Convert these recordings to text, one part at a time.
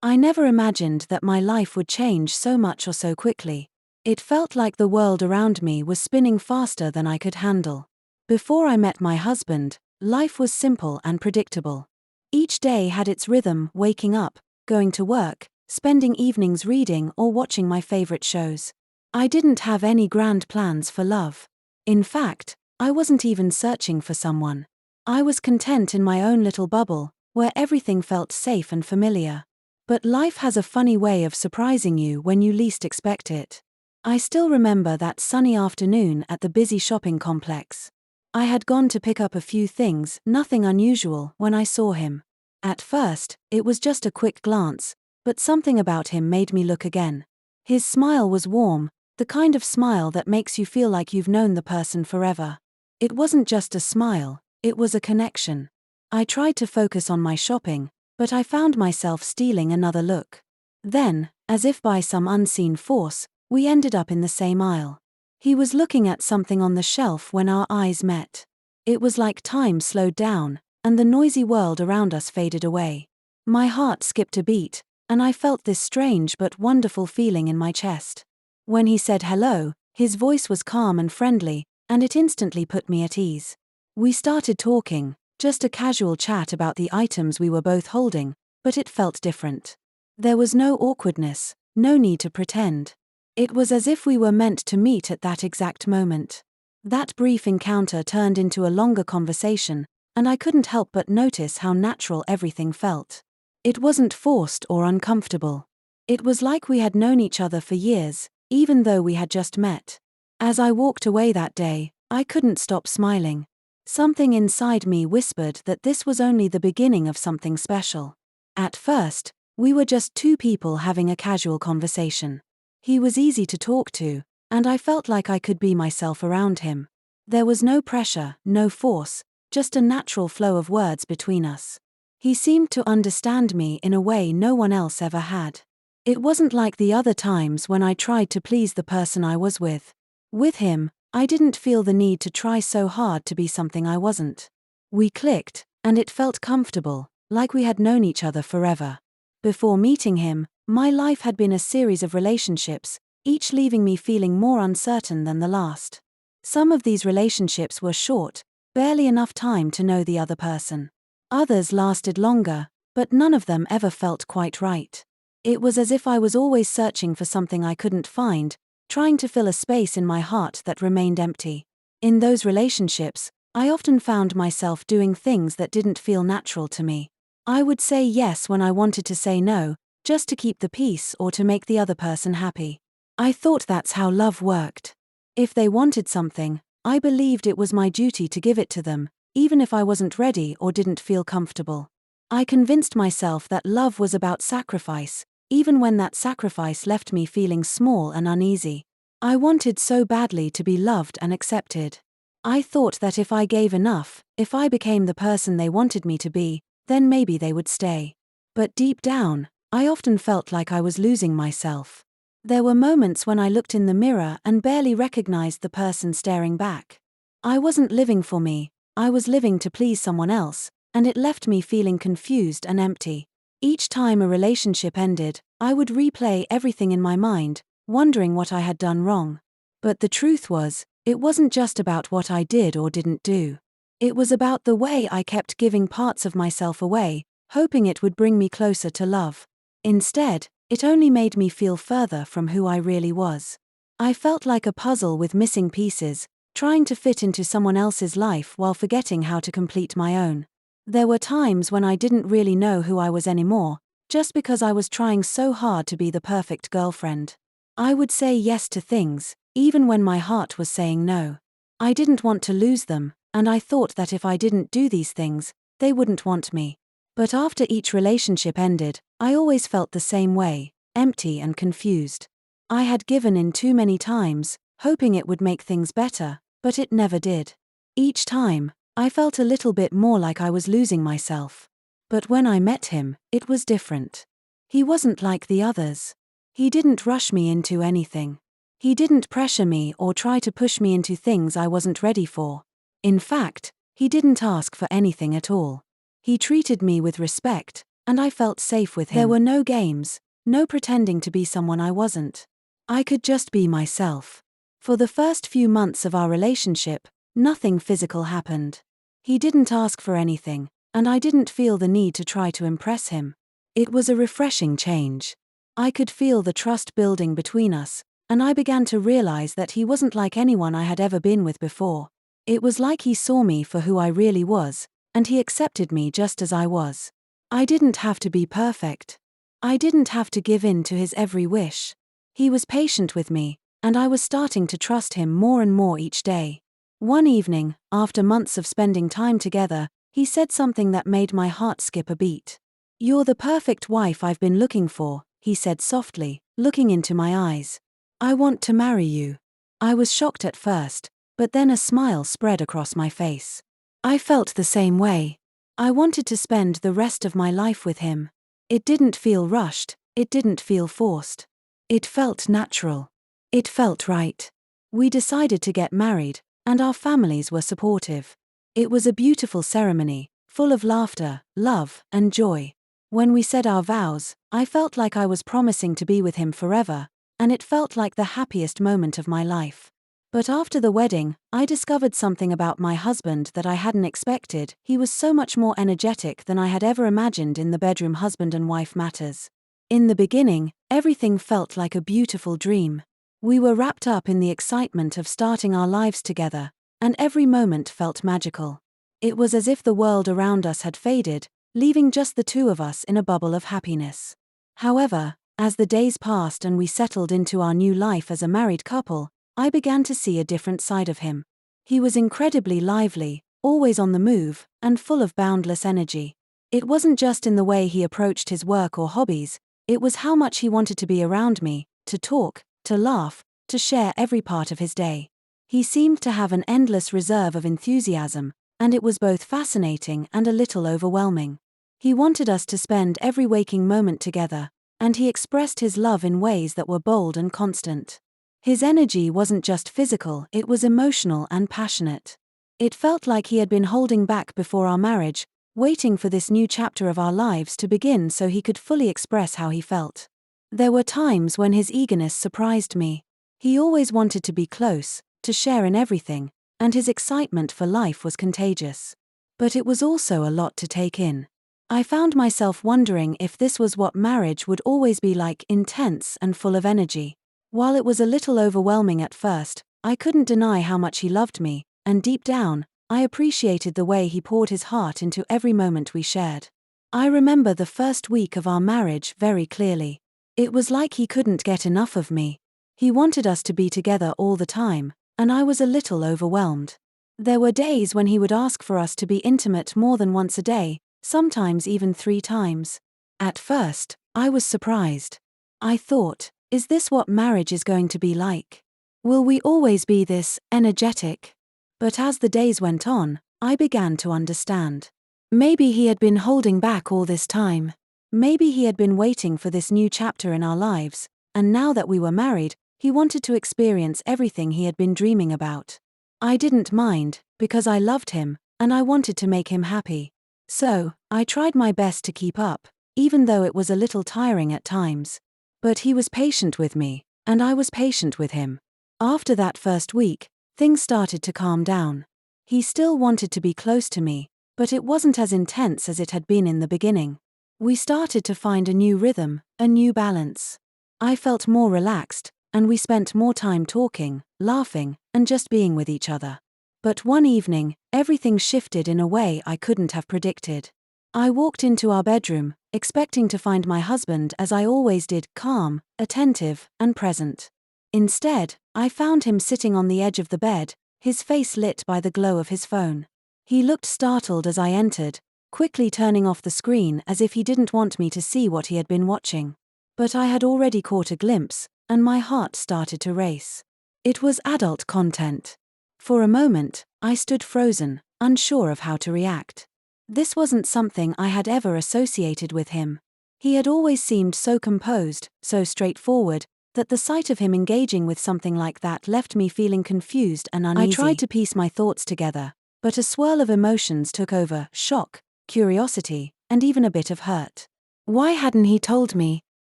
I never imagined that my life would change so much or so quickly. It felt like the world around me was spinning faster than I could handle. Before I met my husband, life was simple and predictable. Each day had its rhythm: waking up, going to work, spending evenings reading or watching my favorite shows. I didn't have any grand plans for love. In fact, I wasn't even searching for someone. I was content in my own little bubble, where everything felt safe and familiar. But life has a funny way of surprising you when you least expect it. I still remember that sunny afternoon at the busy shopping complex. I had gone to pick up a few things, nothing unusual, when I saw him. At first, it was just a quick glance, but something about him made me look again. His smile was warm, the kind of smile that makes you feel like you've known the person forever. It wasn't just a smile, it was a connection. I tried to focus on my shopping, but I found myself stealing another look. Then, as if by some unseen force, we ended up in the same aisle. He was looking at something on the shelf when our eyes met. It was like time slowed down, and the noisy world around us faded away. My heart skipped a beat, and I felt this strange but wonderful feeling in my chest. When he said hello, his voice was calm and friendly, and it instantly put me at ease. We started talking, just a casual chat about the items we were both holding, but it felt different. There was no awkwardness, no need to pretend. It was as if we were meant to meet at that exact moment. That brief encounter turned into a longer conversation, and I couldn't help but notice how natural everything felt. It wasn't forced or uncomfortable. It was like we had known each other for years, even though we had just met. As I walked away that day, I couldn't stop smiling. Something inside me whispered that this was only the beginning of something special. At first, we were just two people having a casual conversation. He was easy to talk to, and I felt like I could be myself around him. There was no pressure, no force, just a natural flow of words between us. He seemed to understand me in a way no one else ever had. It wasn't like the other times when I tried to please the person I was with. With him, I didn't feel the need to try so hard to be something I wasn't. We clicked, and it felt comfortable, like we had known each other forever. Before meeting him, my life had been a series of relationships, each leaving me feeling more uncertain than the last. Some of these relationships were short, barely enough time to know the other person. Others lasted longer, but none of them ever felt quite right. It was as if I was always searching for something I couldn't find, trying to fill a space in my heart that remained empty. In those relationships, I often found myself doing things that didn't feel natural to me. I would say yes when I wanted to say no, just to keep the peace or to make the other person happy. I thought that's how love worked. If they wanted something, I believed it was my duty to give it to them, even if I wasn't ready or didn't feel comfortable. I convinced myself that love was about sacrifice, even when that sacrifice left me feeling small and uneasy. I wanted so badly to be loved and accepted. I thought that if I gave enough, if I became the person they wanted me to be, then maybe they would stay. But deep down, I often felt like I was losing myself. There were moments when I looked in the mirror and barely recognized the person staring back. I wasn't living for me, I was living to please someone else, and it left me feeling confused and empty. Each time a relationship ended, I would replay everything in my mind, wondering what I had done wrong. But the truth was, it wasn't just about what I did or didn't do. It was about the way I kept giving parts of myself away, hoping it would bring me closer to love. Instead, it only made me feel further from who I really was. I felt like a puzzle with missing pieces, trying to fit into someone else's life while forgetting how to complete my own. There were times when I didn't really know who I was anymore, just because I was trying so hard to be the perfect girlfriend. I would say yes to things, even when my heart was saying no. I didn't want to lose them, and I thought that if I didn't do these things, they wouldn't want me. But after each relationship ended, I always felt the same way, empty and confused. I had given in too many times, hoping it would make things better, but it never did. Each time, I felt a little bit more like I was losing myself. But when I met him, it was different. He wasn't like the others. He didn't rush me into anything. He didn't pressure me or try to push me into things I wasn't ready for. In fact, he didn't ask for anything at all. He treated me with respect, and I felt safe with him. There were no games, no pretending to be someone I wasn't. I could just be myself. For the first few months of our relationship, nothing physical happened. He didn't ask for anything, and I didn't feel the need to try to impress him. It was a refreshing change. I could feel the trust building between us, and I began to realize that he wasn't like anyone I had ever been with before. It was like he saw me for who I really was, and he accepted me just as I was. I didn't have to be perfect. I didn't have to give in to his every wish. He was patient with me, and I was starting to trust him more and more each day. One evening, after months of spending time together, he said something that made my heart skip a beat. "You're the perfect wife I've been looking for," he said softly, looking into my eyes. "I want to marry you." I was shocked at first, but then a smile spread across my face. I felt the same way. I wanted to spend the rest of my life with him. It didn't feel rushed, it didn't feel forced. It felt natural. It felt right. We decided to get married, and our families were supportive. It was a beautiful ceremony, full of laughter, love, and joy. When we said our vows, I felt like I was promising to be with him forever, and it felt like the happiest moment of my life. But after the wedding, I discovered something about my husband that I hadn't expected. He was so much more energetic than I had ever imagined in the bedroom husband and wife matters. In the beginning, everything felt like a beautiful dream. We were wrapped up in the excitement of starting our lives together, and every moment felt magical. It was as if the world around us had faded, leaving just the two of us in a bubble of happiness. However, as the days passed and we settled into our new life as a married couple, I began to see a different side of him. He was incredibly lively, always on the move, and full of boundless energy. It wasn't just in the way he approached his work or hobbies, it was how much he wanted to be around me, to talk, to laugh, to share every part of his day. He seemed to have an endless reserve of enthusiasm, and it was both fascinating and a little overwhelming. He wanted us to spend every waking moment together, and he expressed his love in ways that were bold and constant. His energy wasn't just physical, it was emotional and passionate. It felt like he had been holding back before our marriage, waiting for this new chapter of our lives to begin so he could fully express how he felt. There were times when his eagerness surprised me. He always wanted to be close, to share in everything, and his excitement for life was contagious. But it was also a lot to take in. I found myself wondering if this was what marriage would always be like, intense and full of energy. While it was a little overwhelming at first, I couldn't deny how much he loved me, and deep down, I appreciated the way he poured his heart into every moment we shared. I remember the first week of our marriage very clearly. It was like he couldn't get enough of me. He wanted us to be together all the time, and I was a little overwhelmed. There were days when he would ask for us to be intimate more than once a day, sometimes even 3 times. At first, I was surprised. I thought, is this what marriage is going to be like? Will we always be this energetic? But as the days went on, I began to understand. Maybe he had been holding back all this time. Maybe he had been waiting for this new chapter in our lives, and now that we were married, he wanted to experience everything he had been dreaming about. I didn't mind, because I loved him, and I wanted to make him happy. So, I tried my best to keep up, even though it was a little tiring at times. But he was patient with me, and I was patient with him. After that first week, things started to calm down. He still wanted to be close to me, but it wasn't as intense as it had been in the beginning. We started to find a new rhythm, a new balance. I felt more relaxed, and we spent more time talking, laughing, and just being with each other. But one evening, everything shifted in a way I couldn't have predicted. I walked into our bedroom, expecting to find my husband as I always did, calm, attentive, and present. Instead, I found him sitting on the edge of the bed, his face lit by the glow of his phone. He looked startled as I entered, quickly turning off the screen as if he didn't want me to see what he had been watching. But I had already caught a glimpse, and my heart started to race. It was adult content. For a moment, I stood frozen, unsure of how to react. This wasn't something I had ever associated with him. He had always seemed so composed, so straightforward, that the sight of him engaging with something like that left me feeling confused and uneasy. I tried to piece my thoughts together, but a swirl of emotions took over: shock, curiosity, and even a bit of hurt. Why hadn't he told me?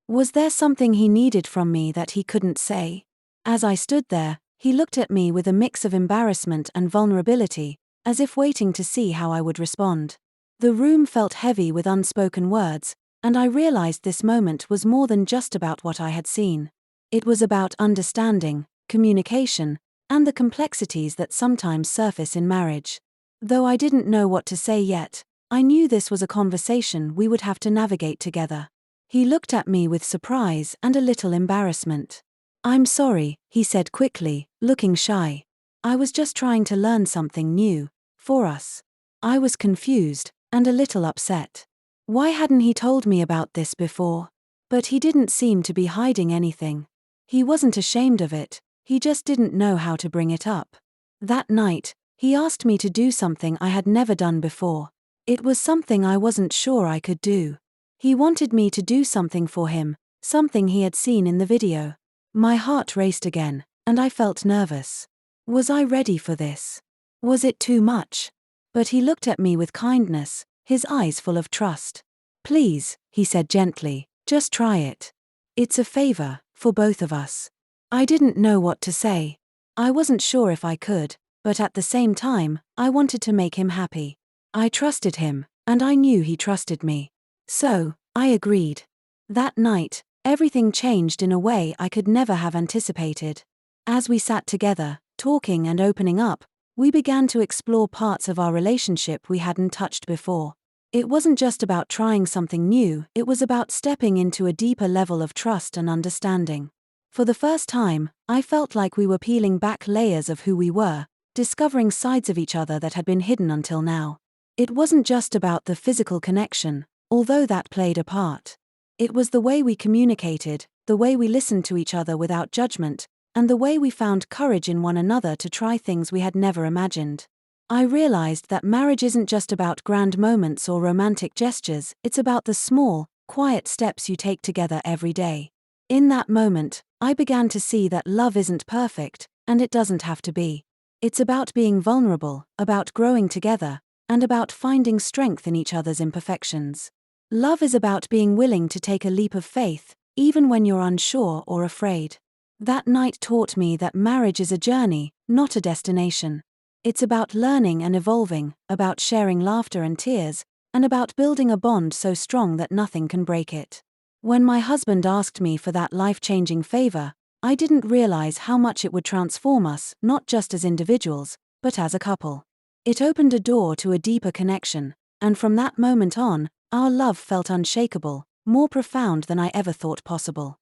Was there something he needed from me that he couldn't say? As I stood there, he looked at me with a mix of embarrassment and vulnerability, as if waiting to see how I would respond. The room felt heavy with unspoken words, and I realized this moment was more than just about what I had seen. It was about understanding, communication, and the complexities that sometimes surface in marriage. Though I didn't know what to say yet, I knew this was a conversation we would have to navigate together. He looked at me with surprise and a little embarrassment. "I'm sorry," he said quickly, looking shy. "I was just trying to learn something new, for us." I was confused, and a little upset. Why hadn't he told me about this before? But he didn't seem to be hiding anything. He wasn't ashamed of it, he just didn't know how to bring it up. That night, he asked me to do something I had never done before. It was something I wasn't sure I could do. He wanted me to do something for him, something he had seen in the video. My heart raced again, and I felt nervous. Was I ready for this? Was it too much? But he looked at me with kindness, his eyes full of trust. "Please," he said gently, "just try it. It's a favor, for both of us." I didn't know what to say. I wasn't sure if I could, but at the same time, I wanted to make him happy. I trusted him, and I knew he trusted me. So, I agreed. That night, everything changed in a way I could never have anticipated. As we sat together, talking and opening up, we began to explore parts of our relationship we hadn't touched before. It wasn't just about trying something new, it was about stepping into a deeper level of trust and understanding. For the first time, I felt like we were peeling back layers of who we were, discovering sides of each other that had been hidden until now. It wasn't just about the physical connection, although that played a part. It was the way we communicated, the way we listened to each other without judgment, and the way we found courage in one another to try things we had never imagined. I realized that marriage isn't just about grand moments or romantic gestures, it's about the small, quiet steps you take together every day. In that moment, I began to see that love isn't perfect, and it doesn't have to be. It's about being vulnerable, about growing together, and about finding strength in each other's imperfections. Love is about being willing to take a leap of faith, even when you're unsure or afraid. That night taught me that marriage is a journey, not a destination. It's about learning and evolving, about sharing laughter and tears, and about building a bond so strong that nothing can break it. When my husband asked me for that life-changing favor, I didn't realize how much it would transform us, not just as individuals, but as a couple. It opened a door to a deeper connection, and from that moment on, our love felt unshakable, more profound than I ever thought possible.